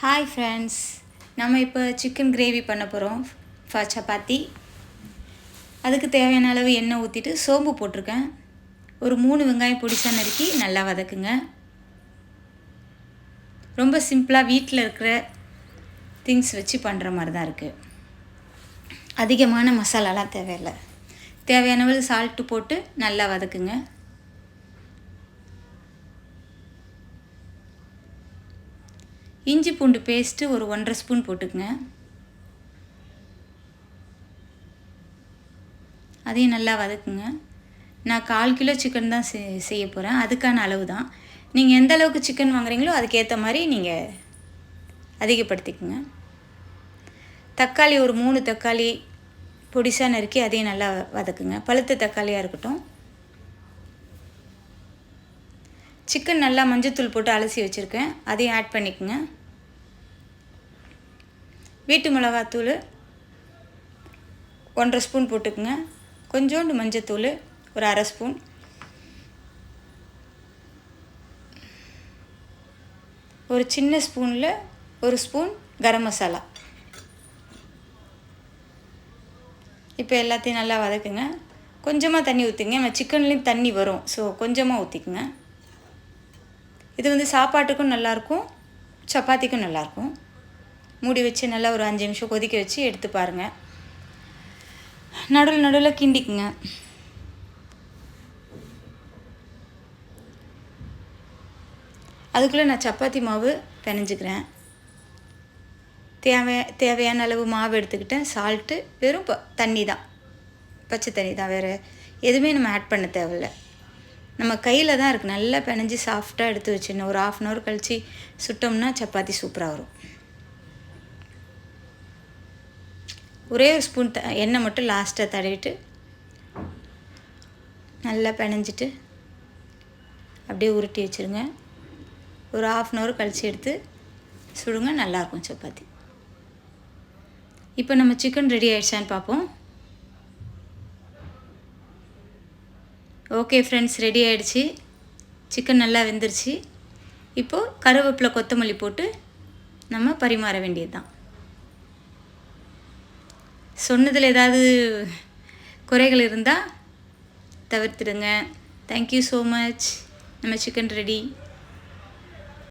Hi friends, நம்ம இப்போ chicken gravy பண்ண போகிறோம் ஃபார் சப்பாத்தி. அதுக்கு தேவையான அளவு எண்ணெய் ஊற்றிட்டு சோம்பு போட்டிருக்கேன். ஒரு 3 வெங்காயம் பொடிசாக நறுக்கி நல்லா வதக்குங்க. ரொம்ப சிம்பிளாக வீட்டில் இருக்கிற திங்ஸ் வச்சு பண்ணுற மாதிரி தான் இருக்குது. அதிகமான மசாலாலாம் தேவையில்லை. தேவையான அளவு சால்ட்டு போட்டு நல்லா வதக்குங்க. இஞ்சி பூண்டு பேஸ்ட்டு ஒரு 1.5 ஸ்பூன் போட்டுக்குங்க. அதையும் நல்லா வதக்குங்க. நான் 1/4 கிலோ சிக்கன் தான் செய்ய போகிறேன். அதுக்கான அளவு தான். நீங்கள் எந்த அளவுக்கு சிக்கன் வாங்குறீங்களோ அதுக்கேற்ற மாதிரி நீங்கள் அதிகப்படுத்திக்குங்க. தக்காளி ஒரு 3 தக்காளி பொடிசாக நறுக்கி அதையும் நல்லா வதக்குங்க. பழுத்த தக்காளியாக இருக்கட்டும். சிக்கன் நல்லா மஞ்சத்தூள் போட்டு அலசி வச்சுருக்கேன், அதையும் ஆட் பண்ணிக்கோங்க. வீட்டு மிளகாத்தூள் 1.5 ஸ்பூன் போட்டுக்குங்க. கொஞ்சோண்டு மஞ்சத்தூள் ஒரு 1/2 ஸ்பூன். ஒரு சின்ன ஸ்பூனில் 1 ஸ்பூன் கரம் மசாலா. இப்போ எல்லாத்தையும் நல்லா வதக்குங்க. கொஞ்சமாக தண்ணி ஊற்றிங்க. நம்ம சிக்கன்லேயும் தண்ணி வரும், ஸோ கொஞ்சமாக ஊற்றிக்குங்க. இது சாப்பாட்டுக்கும் நல்லாயிருக்கும், சப்பாத்திக்கும் நல்லாயிருக்கும். மூடி வச்சு நல்லா ஒரு 5 நிமிஷம் கொதிக்க வச்சு எடுத்து பாருங்கள். நடுவில் கிண்டிக்குங்க. அதுக்குள்ளே நான் சப்பாத்தி மாவு பிணைஞ்சிக்கிறேன். தேவையான அளவு மாவு எடுத்துக்கிட்டேன். சால்ட்டு, வெறும் தண்ணி தான், பச்சை தண்ணி தான், வேறு எதுவுமே நம்ம ஆட் பண்ண தேவையில்லை. நம்ம கையில் தான் இருக்குது. நல்லா பிணைஞ்சி சாஃப்டாக எடுத்து வச்சிடணும். ஒரு 1/2 hour கழித்து சுட்டோம்னா சப்பாத்தி சூப்பராக வரும். ஒரே ஒரு ஸ்பூன் எண்ணெய் மட்டும் லாஸ்ட்டாக தடவிட்டு நல்லா பிணைஞ்சிட்டு அப்படியே உருட்டி வச்சுருங்க. ஒரு 1/2 hour கழித்து எடுத்து சுடுங்க, நல்லாயிருக்கும் சப்பாத்தி. இப்போ நம்ம சிக்கன் ரெடி ஆகிடுச்சான்னு பார்ப்போம். ஓகே ஃப்ரெண்ட்ஸ், ரெடி ஆகிடுச்சு. சிக்கன் நல்லா வெந்துருச்சு. இப்போது கருவேப்பிலை, கொத்தமல்லி போட்டு நம்ம பரிமாற வேண்டியது தான். சொன்னதில் ஏதாவது குறைகள் இருந்தால் தவிர்த்துடுங்க. Thank you so much. நம்ம சிக்கன் ரெடி.